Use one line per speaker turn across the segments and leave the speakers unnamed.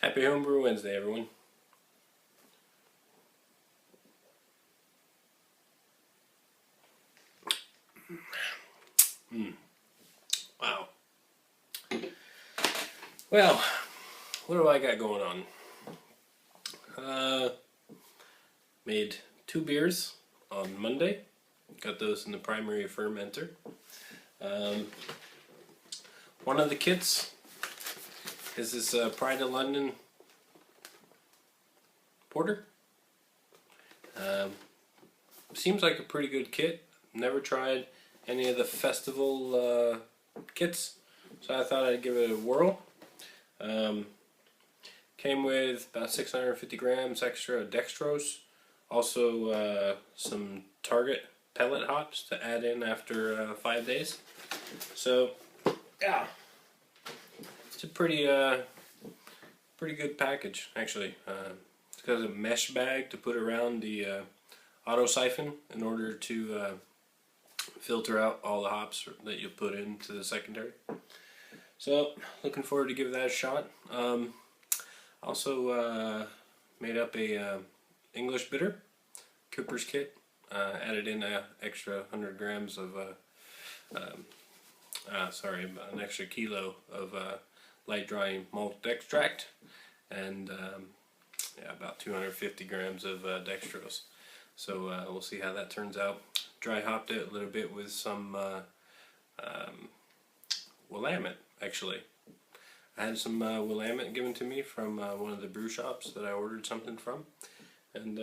Happy Homebrew Wednesday, everyone. Wow. Well, what do I got going on? Made 2 beers on Monday. Got those in the primary fermenter. One of the kits is this Pride of London porter. Seems like a pretty good kit. Never tried any of the festival kits, so I thought I'd give it a whirl. Came with about 650 grams extra dextrose, also some Target pellet hops to add in after 5 days. So yeah, it's a pretty good package actually. It's got a mesh bag to put around the auto siphon in order to filter out all the hops that you put into the secondary. So looking forward to give that a shot. Also made up a English bitter Cooper's kit. Added in an extra 100 grams of an extra kilo of light dry malt extract, and about 250 grams of dextrose. So we'll see how that turns out. Dry hopped it a little bit with some Willamette, actually. I had some Willamette given to me from one of the brew shops that I ordered something from, and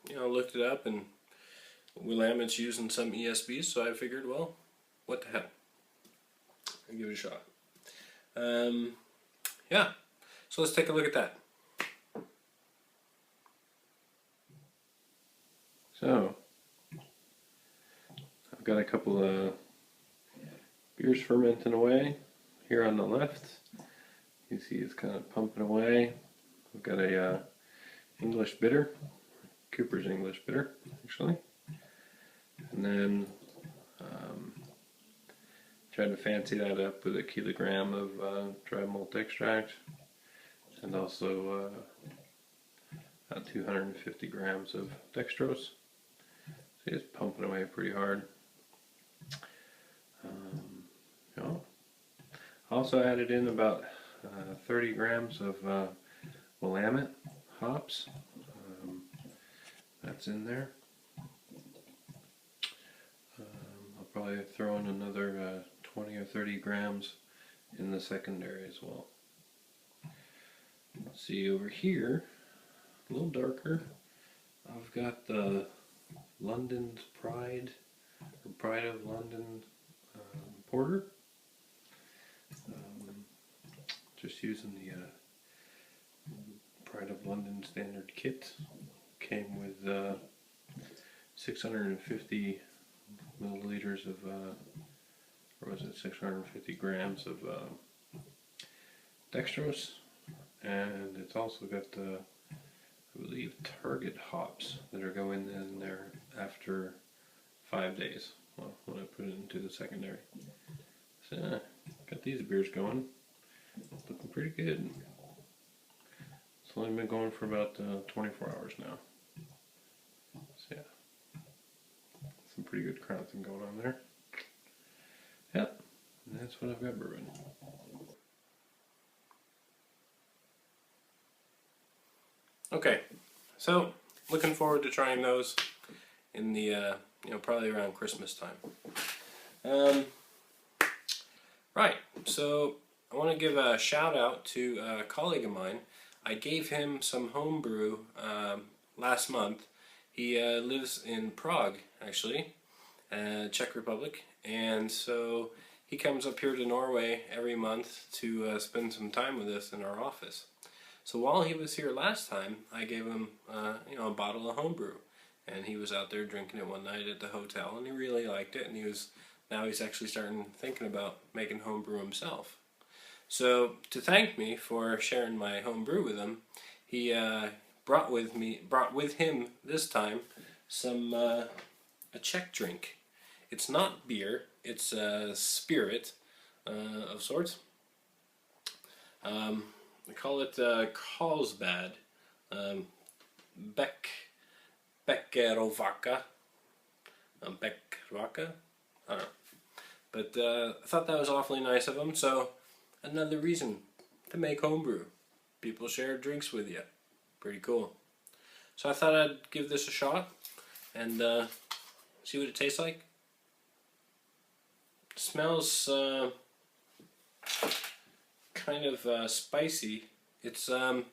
looked it up, and Willamette's using some ESBs, so I figured, well, what the hell, I'll give it a shot. Yeah, so let's take a look at that. So, I've got a couple of beers fermenting away here on the left. You see it's kind of pumping away. I've got a English bitter, Cooper's English bitter, actually. And then tried to fancy that up with a kilogram of dry malt extract, and also 250 grams of dextrose. See, it's pumping away pretty hard. Also added in about 30 grams of Willamette hops. That's in there. I'll probably throw in another 20 or 30 grams in the secondary as well. Let's see over here, a little darker. I've got the London's Pride, or Pride of London porter. Just using the Pride of London standard kit. Came with 650 milliliters of, or was it 650 grams of dextrose, and it's also got the, I believe, Target hops that are going in there after 5 days. Well, when I put it into the secondary. So, got these beers going. Looking pretty good. It's only been going for about 24 hours now. So yeah, some pretty good crowding going on there. Yep, and that's what I've got brewing. Okay, so looking forward to trying those in the probably around Christmas time. Right, so I want to give a shout out to a colleague of mine. I gave him some homebrew last month. He lives in Prague, actually, Czech Republic, and so he comes up here to Norway every month to spend some time with us in our office. So while he was here last time, I gave him a bottle of homebrew, and he was out there drinking it one night at the hotel, and he really liked it, and now he's actually thinking about making homebrew himself. So to thank me for sharing my homebrew with him, he brought with him this time some a Czech drink. It's not beer; it's a spirit of sorts. They call it Carlsbad. Beckerovaka. Beckerovaka? I don't know. But I thought that was awfully nice of them, so another reason to make homebrew. People share drinks with you. Pretty cool. So I thought I'd give this a shot and see what it tastes like. It smells kind of spicy. It says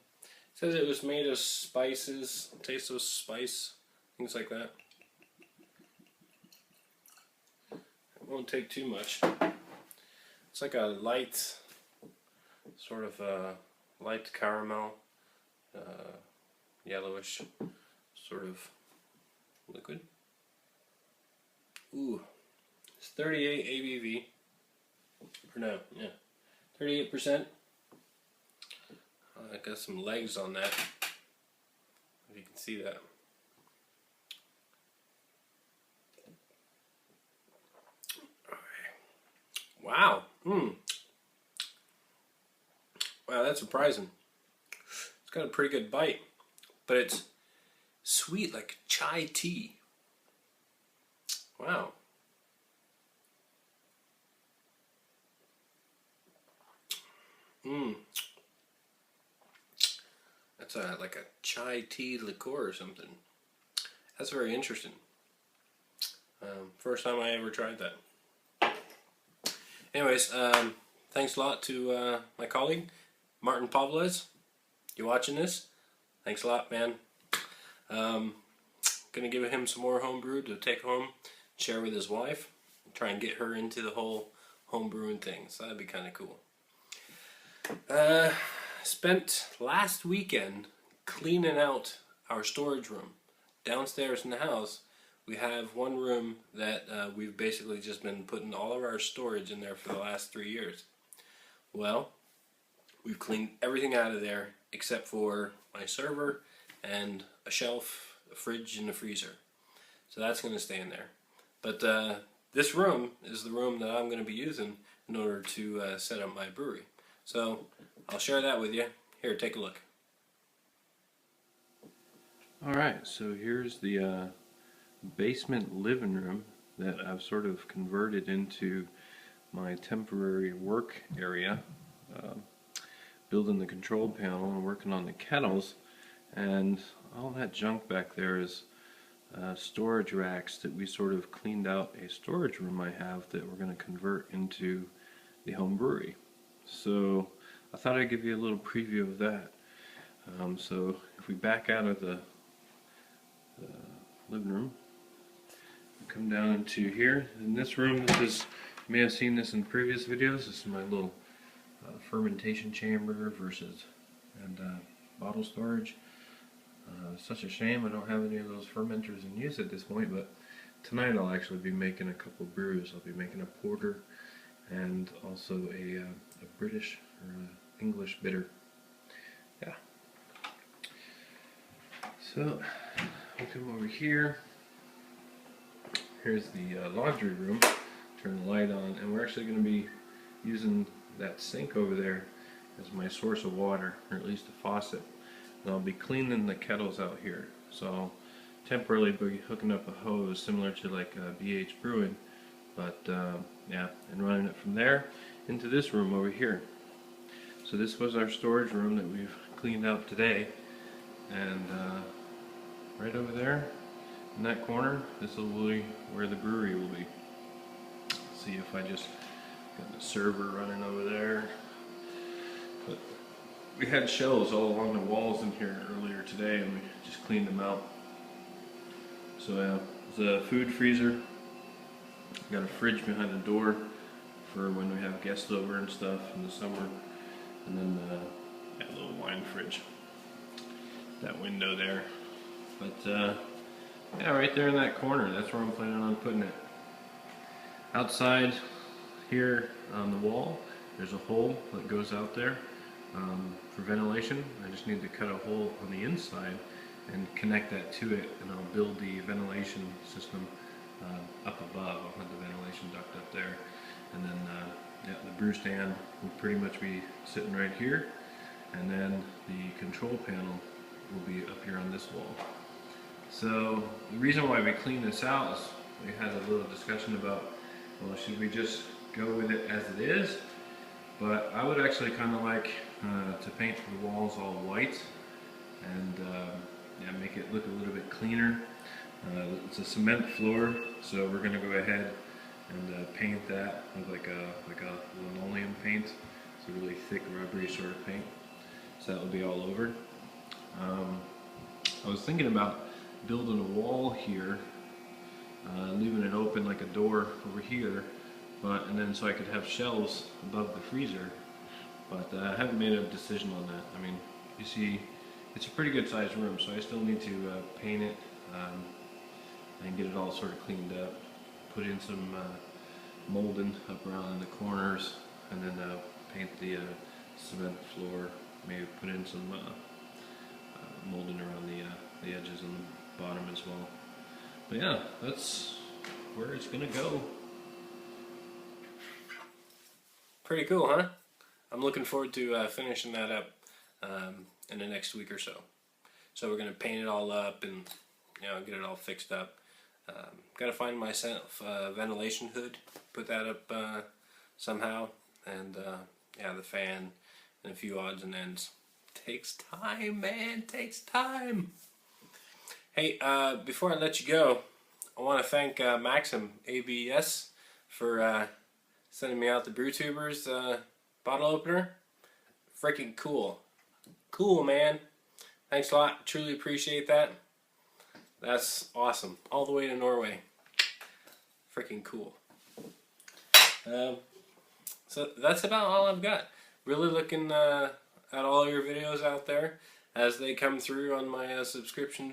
it was made of spices, taste of spice, things like that. It won't take too much. It's like a light, sort of light caramel, yellowish sort of liquid. Ooh, it's 38 ABV. Or no, yeah, 38%. I got some legs on that, if you can see that. Wow. Wow, that's surprising. It's got a pretty good bite, but it's sweet like chai tea. Wow. That's like a chai tea liqueur or something. That's very interesting. First time I ever tried that. Anyways, thanks a lot to my colleague, Martin Pavlas. You watching this? Thanks a lot, man. Gonna give him some more homebrew to take home, share with his wife, try and get her into the whole homebrewing thing. So that'd be kind of cool. Spent last weekend cleaning out our storage room. Downstairs in the house, we have one room that we've basically just been putting all of our storage in there for the last 3 years. Well, we've cleaned everything out of there except for my server and a shelf, a fridge, and a freezer. So that's going to stay in there. But this room is the room that I'm going to be using in order to set up my brewery. So I'll share that with you. Here, take a look. Alright, so here's the basement living room that I've sort of converted into my temporary work area, building the control panel and working on the kettles, and all that junk back there is storage racks that we sort of cleaned out a storage room I have that we're going to convert into the home brewery. So I thought I'd give you a little preview of that. So if we back out of the living room, come down into here. In this room, this is, you may have seen this in previous videos, this is my little fermentation chamber versus bottle storage. Such a shame I don't have any of those fermenters in use at this point, but tonight I'll actually be making a couple brews. I'll be making a porter and also a British or English bitter. Yeah. So we'll come over here. Here's the laundry room. Turn the light on, and we're actually going to be using that sink over there as my source of water, or at least a faucet. And I'll be cleaning the kettles out here. So I'll temporarily be hooking up a hose similar to like BH Brewing, but yeah, and running it from there into this room over here. So this was our storage room that we've cleaned out today, and right over there in that corner, this will be where the brewery will be. Let's see if I just got the server running over there. But we had shelves all along the walls in here earlier today, and we just cleaned them out. So yeah, there's a food freezer. Got a fridge behind the door for when we have guests over and stuff in the summer, and then a little wine fridge. That window there, but yeah, right there in that corner, that's where I'm planning on putting it. Outside here on the wall, there's a hole that goes out there for ventilation. I just need to cut a hole on the inside and connect that to it, and I'll build the ventilation system up above. I'll have the ventilation duct up there, and then yeah, the brew stand will pretty much be sitting right here, and then the control panel will be up here on this wall. So the reason why we clean this out is we had a little discussion about, well, should we just go with it as it is? But I would actually kind of like to paint the walls all white and yeah, make it look a little bit cleaner. It's a cement floor, so we're going to go ahead and paint that with like a linoleum paint. It's a really thick, rubbery sort of paint. So that will be all over. I was thinking about building a wall here, leaving it open like a door over here, and then so I could have shelves above the freezer. But I haven't made a decision on that. I mean, you see, it's a pretty good sized room, so I still need to paint it and get it all sort of cleaned up. Put in some molding up around in the corners, and then paint the cement floor. Maybe put in some molding around the edges and the bottom as well. But yeah, that's where it's gonna go. Pretty cool, huh? I'm looking forward to finishing that up in the next week or so. So we're gonna paint it all up and get it all fixed up. Gotta find myself a ventilation hood, put that up somehow, and yeah, the fan and a few odds and ends. Takes time, man, takes time. Hey, before I let you go, I want to thank Maxim ABS for sending me out the BrewTubers bottle opener. Freaking cool. Cool, man. Thanks a lot. Truly appreciate that. That's awesome. All the way to Norway. Freaking cool. So that's about all I've got. Really looking at all your videos out there as they come through on my subscription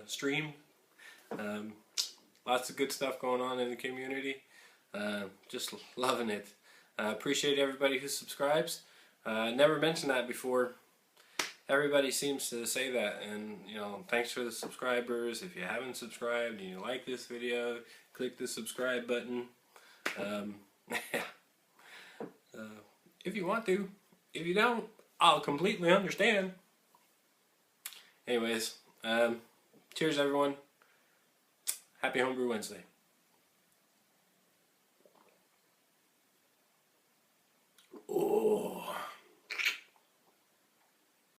stream. Lots of good stuff going on in the community. Just loving it. Appreciate everybody who subscribes. Never mentioned that before. Everybody seems to say that, and thanks for the subscribers. If you haven't subscribed and you like this video, click the subscribe button. If you want to. If you don't, I'll completely understand. Anyways, cheers everyone. Happy Homebrew Wednesday.